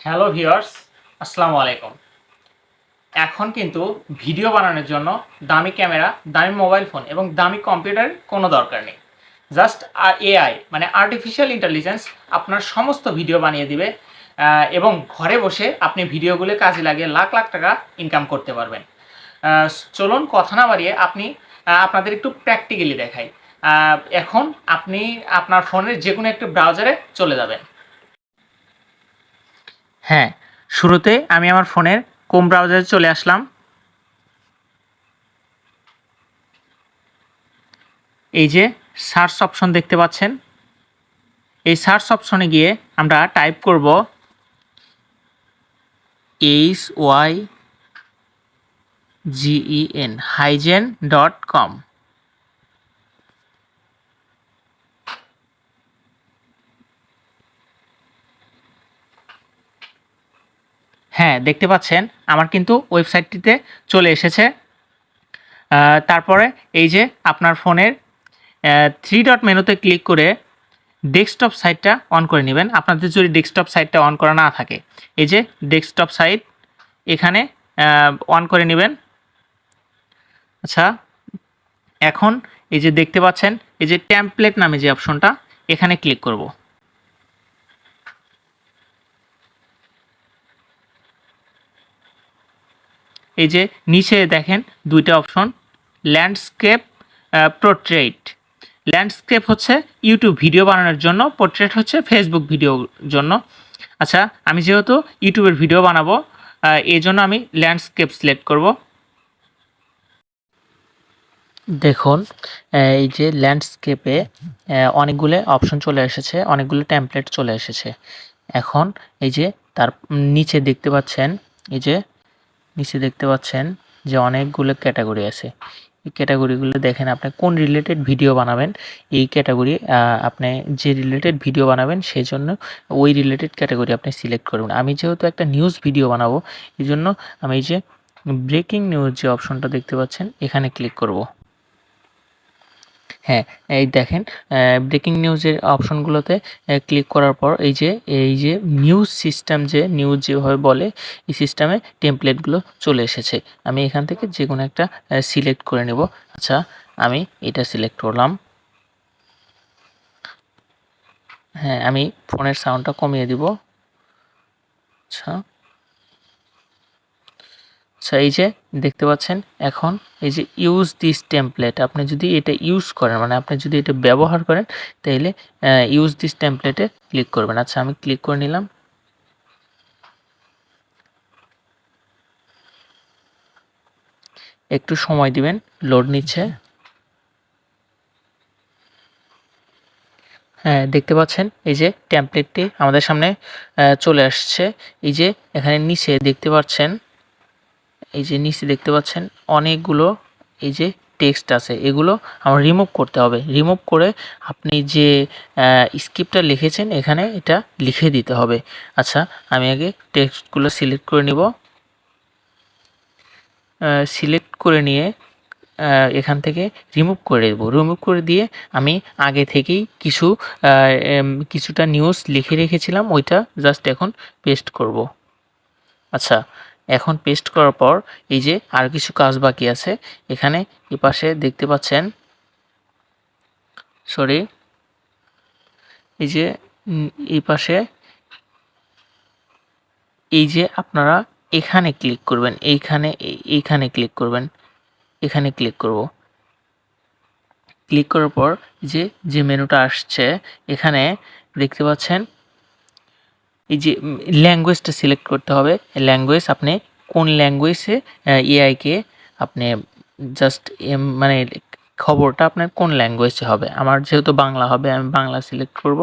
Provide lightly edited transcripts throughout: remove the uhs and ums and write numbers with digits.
Hello viewers, আসসালামু আলাইকুম। এখন কিন্তু ভিডিও বানানোর জন্য দামি ক্যামেরা, দামি মোবাইল ফোন এবং দামি কম্পিউটারের কোনো দরকার নেই। জাস্ট এআই মানে আর্টিফিশিয়াল ইন্টেলিজেন্স আপনার সমস্ত ভিডিও বানিয়ে দিবে এবং ঘরে বসে আপনি ভিডিওগুলো কাজে লাগিয়ে লাখ লাখ টাকা ইনকাম করতে পারবেন। চলুন কথা না বাড়িয়ে আপনাদের একটু প্র্যাকটিক্যালি দেখাই। এখন আপনি আপনার ফোনের যে কোনো একটি ব্রাউজারে চলে যাবেন। হ্যাঁ, শুরুতে আমি আমার ফোনের ক্রোম ব্রাউজারে চলে আসলাম। এই যে সার্চ অপশন দেখতে পাচ্ছেন, এই সার্চ অপশনে গিয়ে আমরা টাইপ করব hygen.com। হ্যাঁ, দেখতে পাচ্ছেন আমার কিন্তু ওয়েবসাইটটিতে চলে এসেছে। তারপরে এই যে আপনার ফোনের 3 ডট মেনুতে ক্লিক করে ডেস্কটপ সাইটটা অন করে নেবেন। আপনাদের যদি ডেস্কটপ সাইটটা অন করা না থাকে, এই যে ডেস্কটপ সাইট এখানে অন করে নেবেন। আচ্ছা, এখন এই যে দেখতে পাচ্ছেন এই যে টেমপ্লেট নামে যে অপশনটা, এখানে ক্লিক করব। এই যে নিচে দেখেন দুইটা অপশন, ল্যান্ডস্কেপ, পোর্ট্রেট। ল্যান্ডস্কেপ হচ্ছে ইউটিউব ভিডিও বানানোর জন্য, পোর্ট্রেট হচ্ছে ফেসবুক ভিডিওর জন্য। আচ্ছা, আমি যেহেতু ইউটিউবের ভিডিও বানাবো এই জন্য আমি ল্যান্ডস্কেপ সিলেক্ট করব। দেখুন এই যে ল্যান্ডস্কেপে অনেকগুলো অপশন চলে এসেছে, অনেকগুলো টেমপ্লেট চলে এসেছে। এখন এই যে তার নিচে দেখতে পাচ্ছেন, এই যে নিচে দেখতে পাচ্ছেন যে অনেকগুলো ক্যাটাগরি আছে। এই ক্যাটাগরিগুলো দেখেন আপনি কোন রিলেটেড ভিডিও বানাবেন, এই ক্যাটাগরি আপনি যে রিলেটেড ভিডিও বানাবেন সেই জন্য ওই রিলেটেড ক্যাটাগরি আপনি সিলেক্ট করবেন। আমি যেহেতু একটা নিউজ ভিডিও বানাবো এই জন্য আমি এই যে ব্রেকিং নিউজ যে অপশনটা দেখতে পাচ্ছেন এখানে ক্লিক করব। হ্যাঁ, এই দেখেন ব্রেকিং নিউজের অপশনগুলোতে ক্লিক করার পর এই যে নিউজ সিস্টেম, যে নিউজ যেভাবে বলে এই সিস্টেমে টেমপ্লেটগুলো চলে এসেছে। আমি এখান থেকে যে কোনো একটা সিলেক্ট করে নেব। আচ্ছা, আমি এটা সিলেক্ট করলাম। হ্যাঁ, আমি ফোনের সাউন্ডটা কমিয়ে দিব। আচ্ছা, এই যে দেখতে পাচ্ছেন এখন এই যে ইউজ দিস টেমপ্লেট, আপনি যদি এটা ইউজ করেন মানে আপনি যদি এটা ব্যবহার করেন তাহলে ইউজ দিস টেমপ্লেটে ক্লিক করবেন। আচ্ছা, আমি ক্লিক করে নিলাম। একটু সময় দিবেন, লোড নিচ্ছে। হ্যাঁ, দেখতে পাচ্ছেন এই যে টেমপ্লেটটি আমাদের সামনে চলে আসছে। এই যে এখানে নিচে দেখতে পাচ্ছেন, এই যে নিচে দেখতে পাচ্ছেন অনেকগুলো এই যে টেক্সট আছে, এগুলো আমার রিমুভ করতে হবে। রিমুভ করে আপনি যে স্ক্রিপ্টটা লিখেছেন এখানে এটা লিখে দিতে হবে। আচ্ছা, আমি আগে টেক্সটগুলো সিলেক্ট করে নিব। সিলেক্ট করে নিয়ে এখান থেকে রিমুভ করে দেবো। রিমুভ করে দিয়ে আমি আগে থেকেই কিছুটা নিউজ লিখে রেখেছিলাম, ওইটা জাস্ট এখন পেস্ট করব। আচ্ছা, এখন পেস্ট করার পর এই যে আর কিছু কাজ বাকি আছে। এখানে এপাশে দেখতে পাচ্ছেন, সরি, এই যে এই পাশে এই যে আপনারা এখানে ক্লিক করবেন, এইখানে ক্লিক করবেন, এখানে ক্লিক করব। ক্লিক করার পর যে মেনুটা আসছে এখানে দেখতে পাচ্ছেন এই যে ল্যাঙ্গুয়েজটা সিলেক্ট করতে হবে। ল্যাঙ্গুয়েজ আপনি কোন ল্যাঙ্গুয়েজে এআইকে আপনি জাস্ট মানে খবরটা আপনার কোন ল্যাঙ্গুয়েজে হবে। আমার যেহেতু বাংলা হবে আমি বাংলা সিলেক্ট করব।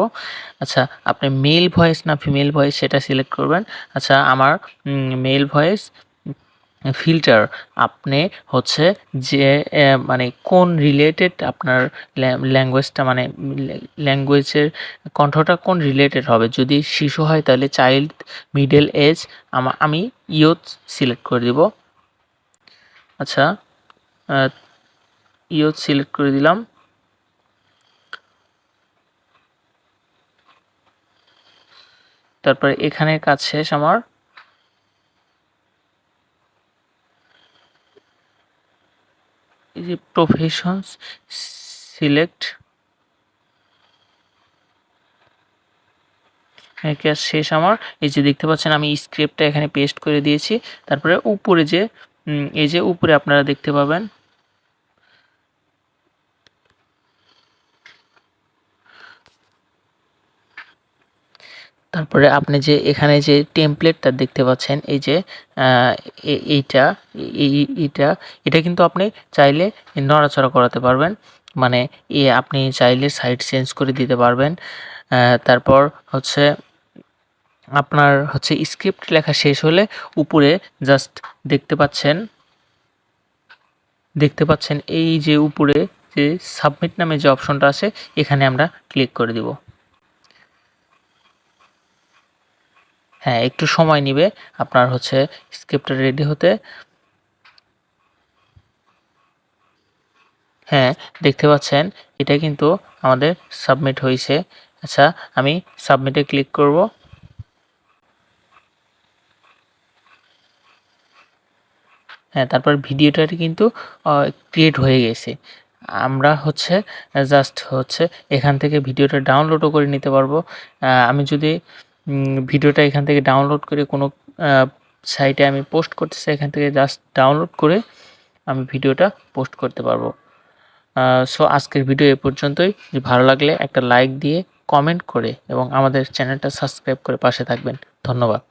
আচ্ছা, আপনি মেল ভয়েস না ফিমেল ভয়েস সেটা সিলেক্ট করবেন। আচ্ছা, আমার মেল ভয়েস ফিল্টার, আপনি হচ্ছে যে মানে কোন রিলেটেড আপনার ল্যাঙ্গুয়েজটা মানে ল্যাঙ্গুয়েজের কণ্ঠটা কোন রিলেটেড হবে। যদি শিশু হয় তাহলে চাইল্ড, মিডল এজ, আমি ইয়ুথ সিলেক্ট করে দিব। আচ্ছা, ইয়ুথ সিলেক্ট করে দিলাম। তারপরে এখানের কাজ শেষ আমার। এই যে প্রফেশনস সিলেক্ট কাজ শেষ আমার। এই যে দেখতে পাচ্ছেন আমি স্ক্রিপ্টটা এখানে পেস্ট করে দিয়েছি। তারপরে উপরে যে এই যে উপরে আপনারা দেখতে পাবেন তারপরে আপনি যে এখানে যে টেমপ্লেটটা দেখতে পাচ্ছেন এই যে এইটা এইটা এটা কিন্তু আপনি চাইলে নড়াচড়া করাতে পারবেন, মানে আপনি চাইলে সাইড চেঞ্জ করে দিতে পারবেন। তারপর হচ্ছে আপনার হচ্ছে স্ক্রিপ্ট লেখা শেষ হলে উপরে জাস্ট দেখতে পাচ্ছেন এই যে উপরে যে সাবমিট নামে যে অপশনটা আছে এখানে আমরা ক্লিক করে দিব। হ্যাঁ, একটু সময় নিবে আপনার হচ্ছে স্ক্রিপ্টটা রেডি হতে। হ্যাঁ, দেখতে পাচ্ছেন এটা কিন্তু আমাদের সাবমিট হয়েছে। আচ্ছা, আমি সাবমিটে ক্লিক করব। হ্যাঁ, তারপর ভিডিওটা কিন্তু ক্রিয়েট হয়ে গেছে। আমরা হচ্ছে জাস্ট হচ্ছে এখান থেকে ভিডিওটা ডাউনলোডও করে নিতে পারবো। আমি যদি ভিডিওটা এখান থেকে ডাউনলোড করে কোনো সাইটে আমি পোস্ট করতে চাই, এখান থেকে জাস্ট ডাউনলোড করে আমি ভিডিওটা পোস্ট করতে পারবো। সো আজকের ভিডিও এ পর্যন্তই। ভালো লাগলে একটা লাইক দিয়ে কমেন্ট করে এবং আমাদের চ্যানেলটা সাবস্ক্রাইব করে পাশে থাকবেন। ধন্যবাদ।